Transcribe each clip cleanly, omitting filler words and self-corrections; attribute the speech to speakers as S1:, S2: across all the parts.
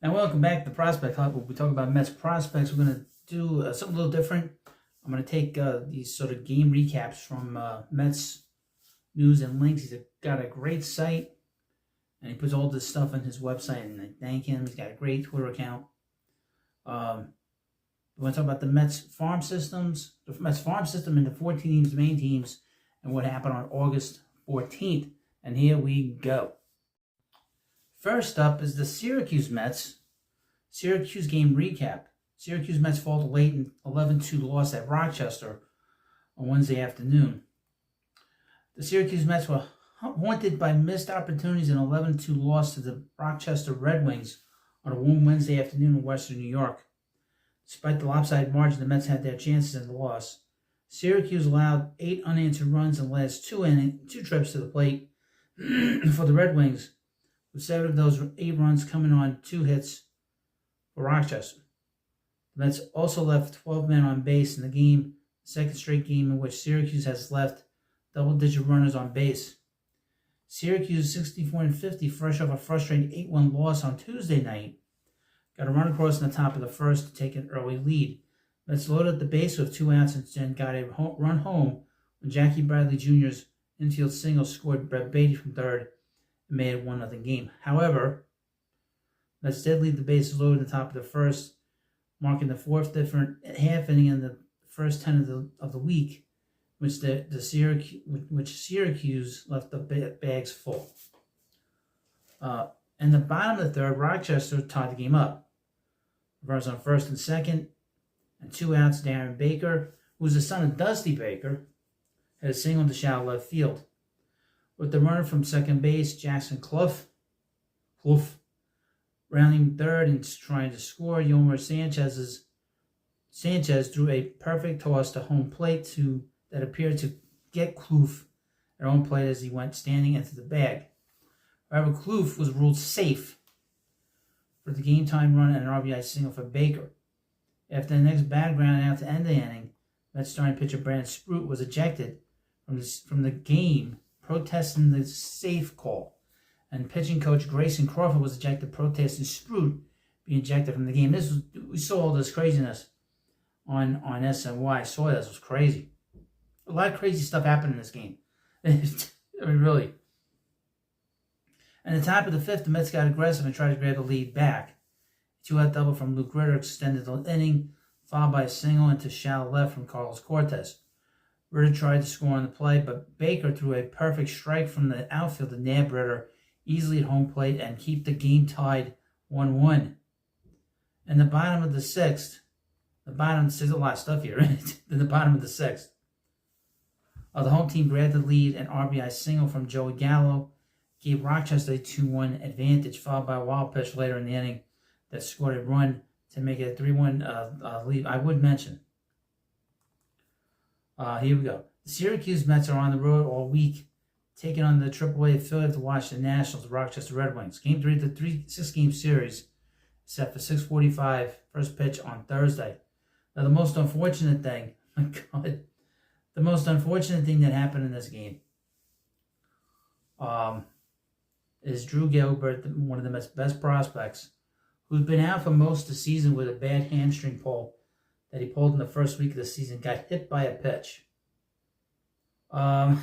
S1: And welcome back to the Prospect Hub. We'll be talking about Mets prospects. We're going to do something a little different. I'm going to take these sort of game recaps from Mets News and Links. He's got a great site, and he puts all this stuff on his website, and I thank him. He's got a great Twitter account. We want to talk about the Mets farm systems, the Mets farm system and the 14 teams, main teams, and what happened on August 14th. And here we go. First up is the Syracuse Mets. Syracuse game recap. Syracuse Mets fall to late in 11-2 loss at Rochester on Wednesday afternoon. The Syracuse Mets were haunted by missed opportunities in 11-2 loss to the Rochester Red Wings on a warm Wednesday afternoon in Western New York. Despite the lopsided margin, the Mets had their chances in the loss. Syracuse allowed 8 unanswered runs in the last two trips to the plate for the Red Wings, with 7 of those 8 runs coming on 2 hits for Rochester. The Mets also left 12 men on base in the game, the second straight game in which Syracuse has left double-digit runners on base. Syracuse 64-50, fresh off a frustrating 8-1 loss on Tuesday night, got a run across in the top of the first to take an early lead. Mets loaded the base with 2 outs and then got a run home when Jackie Bradley Jr.'s infield single scored Brett Beatty from third and made it 1-0 game. However, Mets did lead the bases loaded in the top of the first, marking the 4th different half inning in the first 10 of the week, which Syracuse left the bags full. In the bottom of the third, Rochester tied the game up. Runners on first and second, and 2 outs. Darren Baker, who's the son of Dusty Baker, had a single to shallow left field. With the runner from second base, Jackson Clough, rounding third and trying to score, Yomer Sanchez threw a perfect toss to home plate that appeared to get Clough at home plate as he went standing into the bag. However, Clough was ruled safe for the game-time run and an RBI single for Baker. After the next bad ground out to end the inning, Mets starting pitcher Brandon Sproat was ejected from the game, protesting the safe call. And pitching coach Grayson Crawford was ejected, protesting Sproat being ejected from the game. We saw all this craziness on SNY. I saw this. It was crazy. A lot of crazy stuff happened in this game. I mean, really. At the top of the 5th, the Mets got aggressive and tried to grab the lead back. A 2-out double from Luke Ritter extended the inning, followed by a single into shallow left from Carlos Cortez. Ritter tried to score on the play, but Baker threw a perfect strike from the outfield to nab Ritter easily at home plate and keep the game tied 1-1. In the bottom of the 6th, there's a lot of stuff here, right? In the bottom of the 6th, the home team grabbed the lead, an RBI single from Joey Gallo gave Rochester a 2-1 advantage, followed by a wild pitch later in the inning that scored a run to make it a 3-1 lead. I would mention. Here we go. The Syracuse Mets are on the road all week, taking on the AAA affiliate to watch the Nationals, the Rochester Red Wings. Game 3 of the 6-game series, set for 6:45, first pitch on Thursday. Now, the most unfortunate thing that happened in this game is Drew Gilbert, one of the Mets' best prospects, who's been out for most of the season with a bad hamstring pull that he pulled in the first week of the season, got hit by a pitch. And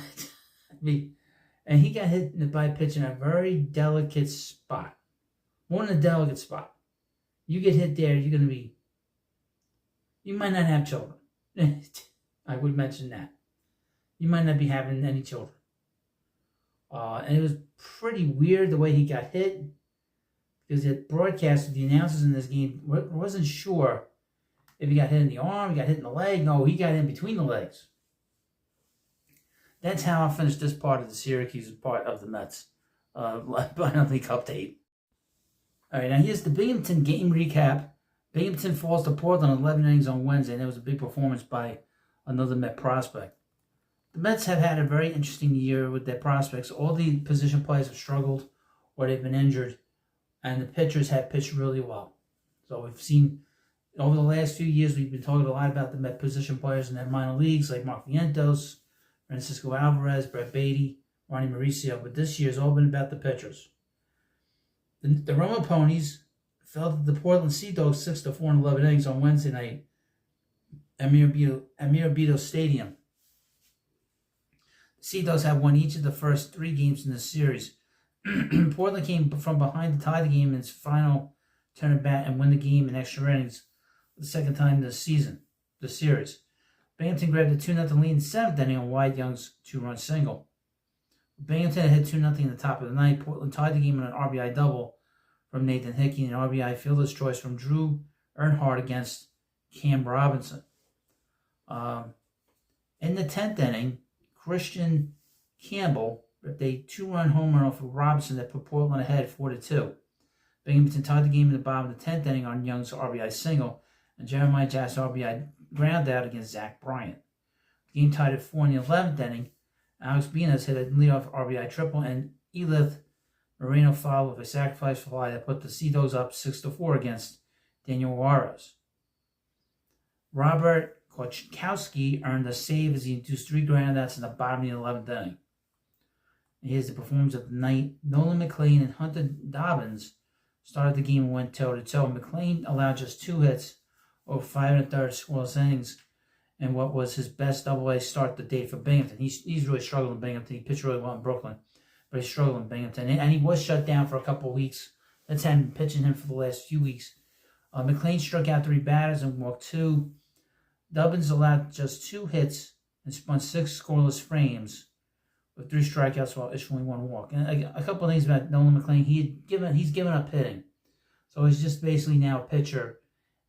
S1: he got hit by a pitch in a very delicate spot. More than a delicate spot. You get hit there, you might not have children. I would mention that. You might not be having any children. And it was pretty weird the way he got hit, because it broadcasted, the announcers in this game wasn't sure if he got hit in the arm, he got hit in the leg. No, he got in between the legs. That's how I finished this part of the Syracuse part of the Mets. Finally, update. All right, now here's the Binghamton game recap. Binghamton falls to Portland 11 innings on Wednesday, and it was a big performance by another Met prospect. The Mets have had a very interesting year with their prospects. All the position players have struggled or they've been injured, and the pitchers have pitched really well. So we've seen, over the last few years, we've been talking a lot about the Met position players in their minor leagues, like Mark Vientos, Francisco Alvarez, Brett Beatty, Ronnie Mauricio. But this year has all been about the pitchers. The Roma Ponies fell to the Portland Sea Dogs 6-4 in 11 innings on Wednesday night at Mirabito Stadium. The Sea Dogs have won each of the first 3 games in the series. Portland came from behind to tie the game in its final turn at bat and win the game in extra innings for the second time this series. Binghamton grabbed a 2-0 lead in the 7th inning on Wyatt Young's 2-run single. Binghamton had hit 2-0 in the top of the ninth. Portland tied the game on an RBI double from Nathan Hickey and an RBI fielder's choice from Drew Earnhardt against Cam Robinson. In the 10th inning, Christian Campbell ripped a 2-run home run off of Robinson that put Portland ahead 4-2. Binghamton tied the game in the bottom of the 10th inning on Young's RBI single and Jeremiah Jack's RBI ground out against Zach Bryant. The game tied at 4 in the 11th inning. Alex Benas hit a leadoff RBI triple, and Elith Moreno followed with a sacrifice fly that put the Sea Dogs up 6-4 against Daniel Juarez. Robert Kochkowski earned a save as he induced 3 groundouts in the bottom of the 11th inning. And here's the performance of the night. Nolan McLean and Hunter Dobbins started the game and went toe-to-toe. McLean allowed just 2 hits over 5 1/3 scoreless innings and what was his best Double-A start to date for Binghamton. He's really struggled in Binghamton. He pitched really well in Brooklyn, but he's struggled in Binghamton. And he was shut down for a couple of weeks. That's had been pitching him for the last few weeks. McLean struck out 3 batters and walked 2. Dobbins allowed just 2 hits and spun 6 scoreless frames with 3 strikeouts while issuing 1 walk. And a couple of things about Nolan McLean, he's given up hitting. So he's just basically now a pitcher.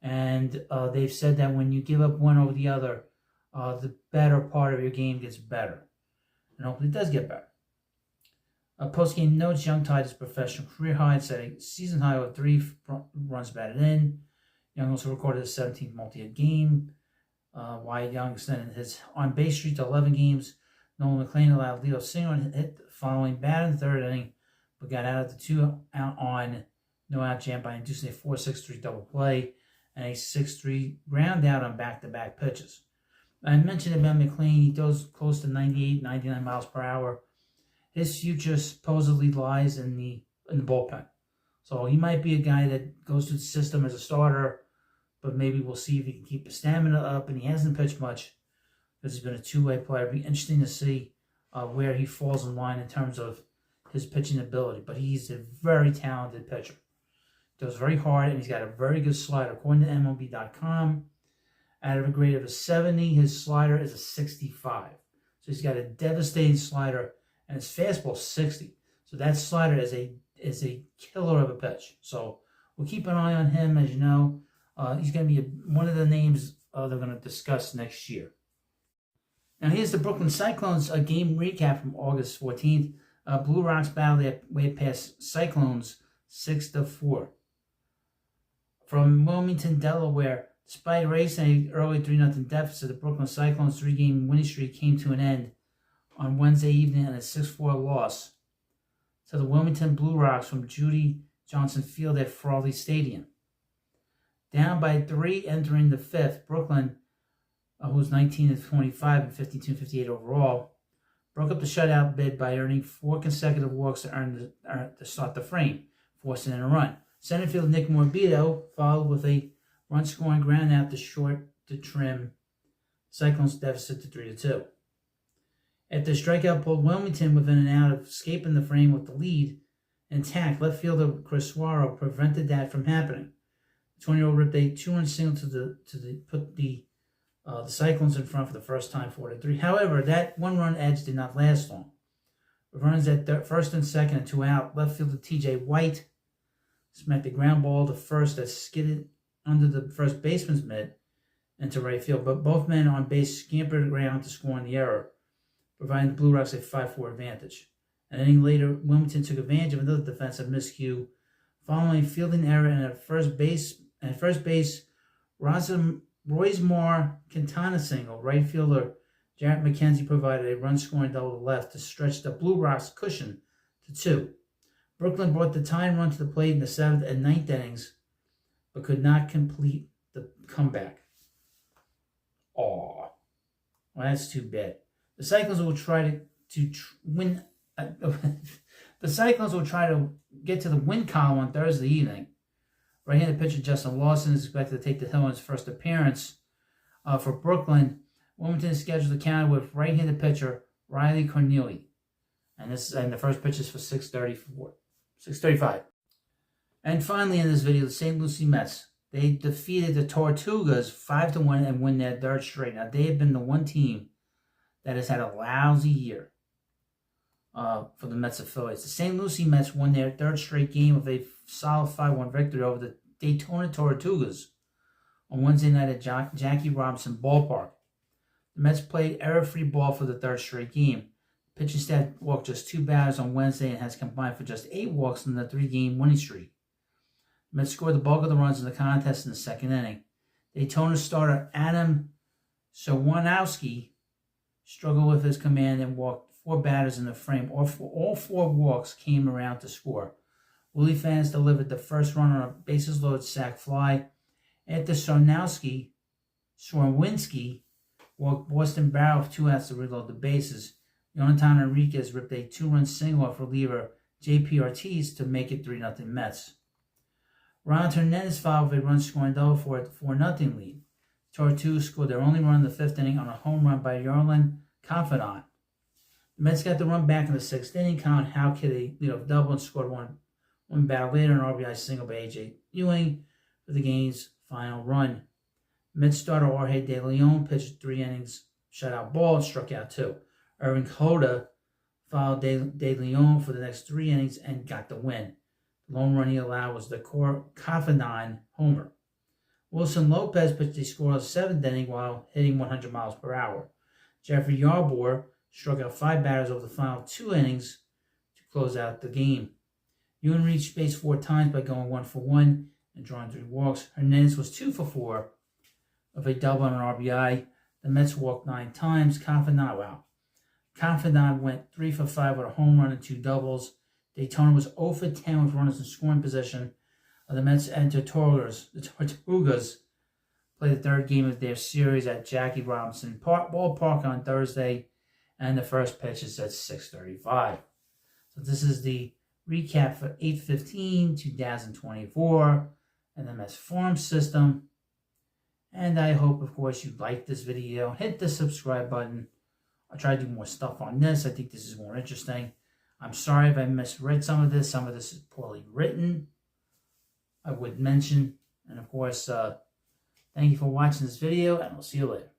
S1: And they've said that when you give up one over the other, the better part of your game gets better. And hopefully it does get better. Post-game notes, Young tied his professional career high and set a season high with 3 runs batted in. Young also recorded his 17th multi-hit game. Wyatt Young extended his on-base streak to 11 games. Nolan McLean allowed leadoff single and hit the following bat in the 3rd inning, but got out of the 2-out on no-out jam by inducing a 4-6-3 double play and a 6-3 ground out on back-to-back pitches. I mentioned about McLean. He throws close to 98, 99 miles per hour. His future supposedly lies in the bullpen. So he might be a guy that goes through the system as a starter, but maybe we'll see if he can keep his stamina up. And he hasn't pitched much because he's been a 2-way player. It'll be interesting to see where he falls in line in terms of his pitching ability. But he's a very talented pitcher. Throws very hard, and he's got a very good slider. According to MLB.com, out of a grade of a 70, his slider is a 65. So he's got a devastating slider, and his fastball is 60. So that slider is a killer of a pitch. So we'll keep an eye on him. As you know, he's going to be one of the names they're going to discuss next year. Now here's the Brooklyn Cyclones game recap from August 14th. Blue Rocks battled their way past Cyclones 6-4. From Wilmington, Delaware, despite racing an early 3-0 deficit, the Brooklyn Cyclones' 3-game winning streak came to an end on Wednesday evening in a 6-4 loss to the Wilmington Blue Rocks from Judy Johnson Field at Frawley Stadium. Down by 3 entering the 5th, Brooklyn, who was 19-25 and 52-58 overall, broke up the shutout bid by earning 4 consecutive walks to start the frame, forcing in a run. Center field Nick Morbido followed with a run-scoring ground out to short to trim Cyclones' deficit to 3-2. After the strikeout pulled Wilmington within an out of escaping the frame with the lead intact, left fielder Chris Suaro prevented that from happening. The 20-year-old ripped a 2-run single to put the Cyclones in front for the first time, 4-3. However, that 1-run edge did not last long. With runners at first and second and 2 out, left fielder T.J. White smacked the ground ball to first that skidded under the first baseman's mitt into right field, but both men on base scampered around to score on the error, providing the Blue Rocks a 5-4 advantage. An inning later, Wilmington took advantage of another defensive miscue following a fielding error and at first base, Roismar Quintana single. Right fielder Jarrett McKenzie provided a run-scoring double to left to stretch the Blue Rocks' cushion to 2. Brooklyn brought the tying run to the plate in the 7th and 9th innings, but could not complete the comeback. Well, that's too bad. The Cyclones will try to win. The Cyclones will try to get to the win column on Thursday evening, Right-handed pitcher Justin Lawson is expected to take the hill in his first appearance for Brooklyn. Wilmington is scheduled to counter with right-handed pitcher Riley Corneli. And the first pitch is for 6:35. And finally in this video, the St. Lucie Mets. They defeated the Tortugas 5-1 and win their third straight. Now, they have been the one team that has had a lousy year for the Mets affiliates. The St. Lucie Mets won their third straight game of a solid 5-1 victory over the Daytona Tortugas on Wednesday night at Jackie Robinson Ballpark. The Mets played error-free ball for the third straight game. The pitching staff walked just 2 batters on Wednesday and has combined for just 8 walks in the 3-game winning streak. The Mets scored the bulk of the runs in the contest in the second inning. Daytona starter Adam Swanowski struggled with his command and walked 4 batters in the frame. All 4 walks came around to score. Willie Fans delivered the first run on a bases-loaded sac fly. After Swanowski walked Boston Barrow with 2 outs to reload the bases. Jonathan Enriquez ripped a 2-run single off reliever J.P. Ortiz to make it 3-0 Mets. Ronald Hernandez followed with a run-scoring double for a 4-0 lead. Tortugas scored their only run in the 5th inning on a home run by Yarlin Confidant. The Mets got the run back in the 6th inning. Colin Houck hit a leadoff double and scored one batter later, an RBI single by A.J. Ewing for the game's final run. Mets starter Jorge De Leon pitched 3 innings, shutout ball, and struck out 2. Irvin Coda followed De Leon for the next 3 innings and got the win. The lone run he allowed was the Confidant homer. Wilson Lopez pitched a scoreless 7th inning while hitting 100 miles per hour. Jeffrey Yarborough struck out 5 batters over the final 2 innings to close out the game. Ewing reached base 4 times by going 1 for 1 and drawing 3 walks. Hernandez was 2 for 4 of a double and an RBI. The Mets walked 9 times. Confidant went 3 for 5 with a home run and 2 doubles. Daytona was 0 for 10 with runners in scoring position. The Mets and the Tortugas played the 3rd game of their series at Jackie Robinson Ballpark on Thursday, and the first pitch is at 6:35. So this is the recap for 8/15/2024 and the Mets farm system. And I hope, of course, you like this video. Hit the subscribe button. I'll try to do more stuff on this. I think this is more interesting. I'm sorry if I misread some of this. Some of this is poorly written, I would mention. And of course, thank you for watching this video, and I'll see you later.